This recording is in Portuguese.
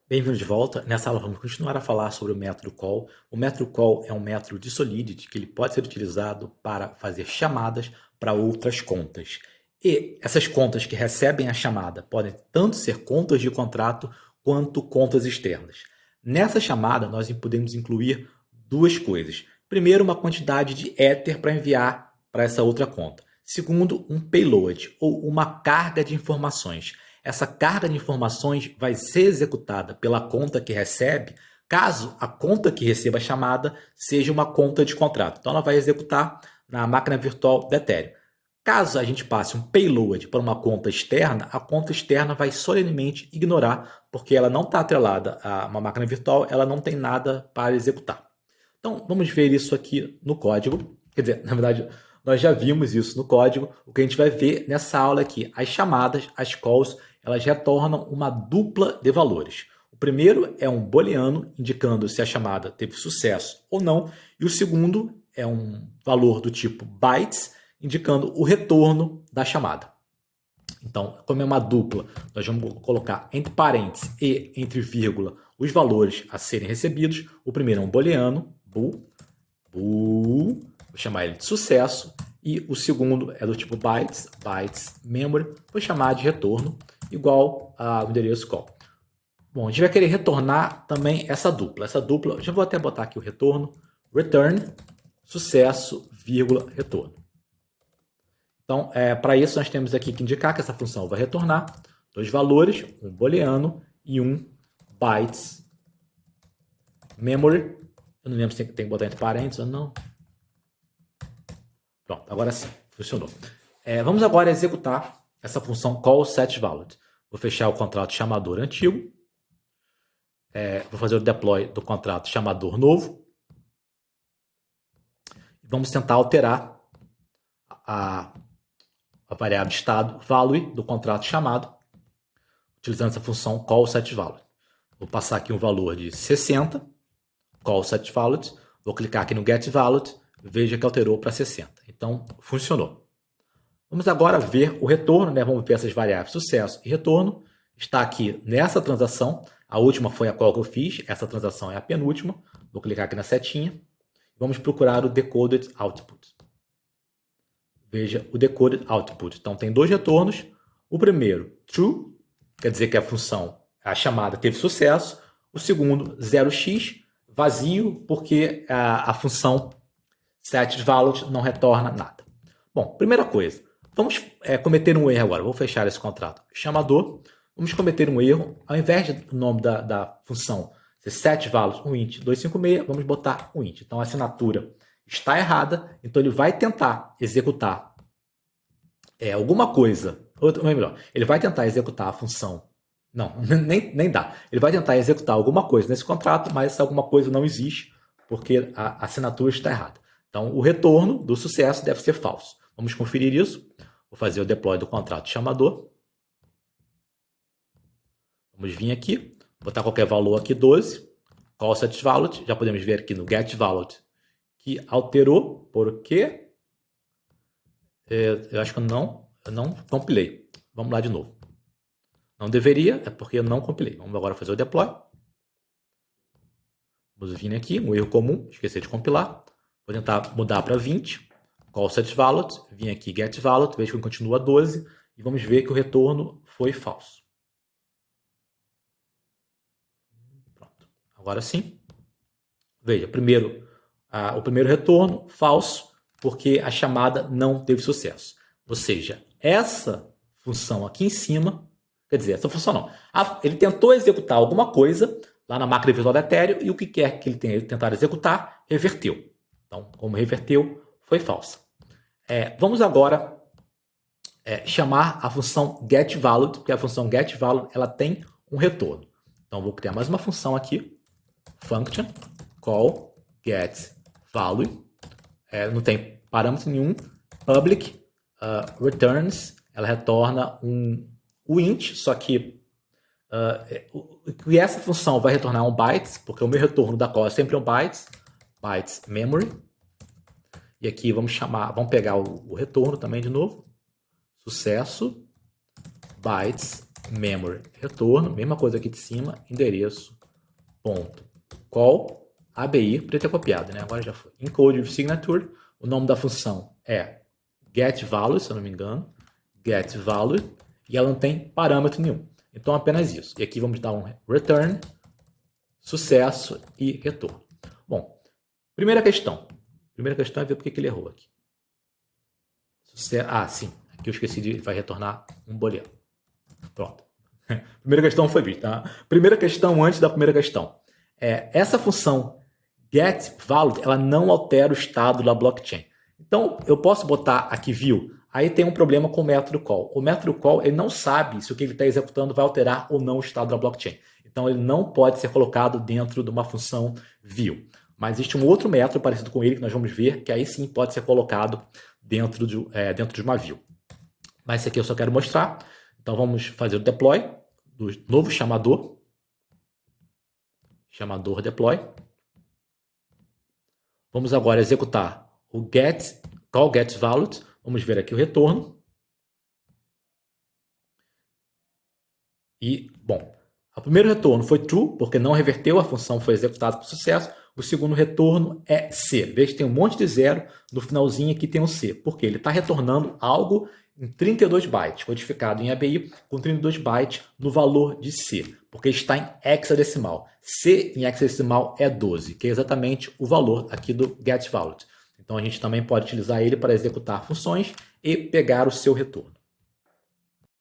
Bem-vindo de volta. Nessa aula vamos continuar a falar sobre o método call. O método call é um método de Solidity que ele pode ser utilizado para fazer chamadas para outras contas. E essas contas que recebem a chamada podem tanto ser contas de contrato quanto contas externas. Nessa chamada nós podemos incluir duas coisas. Primeiro, uma quantidade de Ether para enviar para essa outra conta. Segundo, um payload ou uma carga de informações. Essa carga de informações vai ser executada pela conta que recebe, caso a conta que receba a chamada seja uma conta de contrato. Então ela vai executar na máquina virtual da Ethereum. Caso a gente passe um payload para uma conta externa, a conta externa vai solenemente ignorar, porque ela não está atrelada a uma máquina virtual, ela não tem nada para executar. Então vamos ver isso aqui no código. Quer dizer, na verdade, nós já vimos isso no código. O que a gente vai ver nessa aula aqui, as chamadas, as calls, elas retornam uma dupla de valores. O primeiro é um booleano, indicando se a chamada teve sucesso ou não, e o segundo é um valor do tipo bytes, indicando o retorno da chamada. Então, como é uma dupla, nós vamos colocar entre parênteses e entre vírgula os valores a serem recebidos. O primeiro é um booleano, bool, vou chamar ele de sucesso, e o segundo é do tipo bytes, bytes memory, vou chamar de retorno, igual ao endereço call. Bom, a gente vai querer retornar também essa dupla. Já vou até botar aqui o retorno, return, sucesso, vírgula, retorno. Então, para isso, nós temos aqui que indicar que essa função vai retornar dois valores, um booleano e um bytes memory. Eu não lembro se tem que botar entre parênteses ou não. Pronto, agora sim, funcionou. Vamos agora executar essa função call set valid. Vou fechar o contrato chamador antigo. Vou fazer o deploy do contrato chamador novo. Vamos tentar alterar a variável de estado value do contrato chamado, utilizando essa função call set valid. Vou passar aqui um valor de 60, call set valid. Vou clicar aqui no get valid, veja que alterou para 60. Então, funcionou. Vamos agora ver o retorno, né? Vamos ver essas variáveis sucesso e retorno. Está aqui nessa transação. A última foi a qual que eu fiz. Essa transação é a penúltima. Vou clicar aqui na setinha. Vamos procurar o decoded output. Veja o decoded output. Então, tem dois retornos. O primeiro, true, quer dizer que a chamada teve sucesso. O segundo, 0x, vazio, porque a função setValid não retorna nada. Bom, primeira coisa, vamos cometer um erro agora. Vou fechar esse contrato chamador. Vamos cometer um erro. Ao invés do nome da função ser setValid, um int 256, vamos botar um int. Então a assinatura está errada, então ele vai tentar executar alguma coisa, ou melhor, ele vai tentar executar a função, não, nem dá, ele vai tentar executar alguma coisa nesse contrato, mas essa alguma coisa não existe, porque a assinatura está errada. Então o retorno do sucesso deve ser falso. Vamos conferir isso. Vou fazer o deploy do contrato chamador. Vamos vir aqui, botar qualquer valor aqui, 12, call set valid, já podemos ver aqui no get valid que alterou, porque eu acho que eu não compilei. Vamos lá de novo. Não deveria, é porque eu não compilei. Vamos agora fazer o deploy. Vamos vir aqui, um erro comum, esqueci de compilar. Vou tentar mudar para 20, call set valid, vim aqui get valid, veja que continua 12, e vamos ver que o retorno foi falso. Pronto. Agora sim. Veja, o primeiro retorno, falso, porque a chamada não teve sucesso. Ou seja, essa função aqui em cima, quer dizer, essa função não. Ele tentou executar alguma coisa lá na máquina virtual da Ethereum e o que quer que ele tenha tentado executar, reverteu. Então, como reverteu, foi falsa. Vamos agora chamar a função getValid, porque a função getValid ela tem um retorno. Então, vou criar mais uma função aqui, function call get value, não tem parâmetro nenhum, public returns, ela retorna o int, só que e essa função vai retornar um bytes, porque o meu retorno da call é sempre um bytes memory, e aqui vamos pegar o retorno também de novo, sucesso, bytes memory retorno, mesma coisa aqui de cima, endereço ponto call ABI, poderia ter copiado, né? Agora já foi. Encode with signature, o nome da função é getValue, se eu não me engano, getValue, e ela não tem parâmetro nenhum. Então apenas isso. E aqui vamos dar um return, sucesso e retorno. Bom, primeira questão. Primeira questão é ver porque que ele errou aqui. Ah, sim. Aqui eu esqueci de vai retornar um booleano. Pronto. Primeira questão foi vista. Tá? Primeira questão antes da primeira questão. Essa função getValue, ela não altera o estado da blockchain. Então, eu posso botar aqui view. Aí tem um problema com o método call. O método call, ele não sabe se o que ele está executando vai alterar ou não o estado da blockchain. Então, ele não pode ser colocado dentro de uma função view. Mas existe um outro método parecido com ele que nós vamos ver, que aí sim pode ser colocado dentro de uma view. Mas esse aqui eu só quero mostrar. Então, vamos fazer o deploy do novo chamador. Chamador deploy. Vamos agora executar o call getValue. Vamos ver aqui o retorno. E, bom, o primeiro retorno foi true, porque não reverteu, a função foi executada com sucesso. O segundo retorno é C. Veja que tem um monte de zero, no finalzinho aqui tem um C, porque ele está retornando algo em 32 bytes, codificado em ABI com 32 bytes no valor de C, porque está em hexadecimal. C em hexadecimal é 12, que é exatamente o valor aqui do getValue. Então a gente também pode utilizar ele para executar funções e pegar o seu retorno.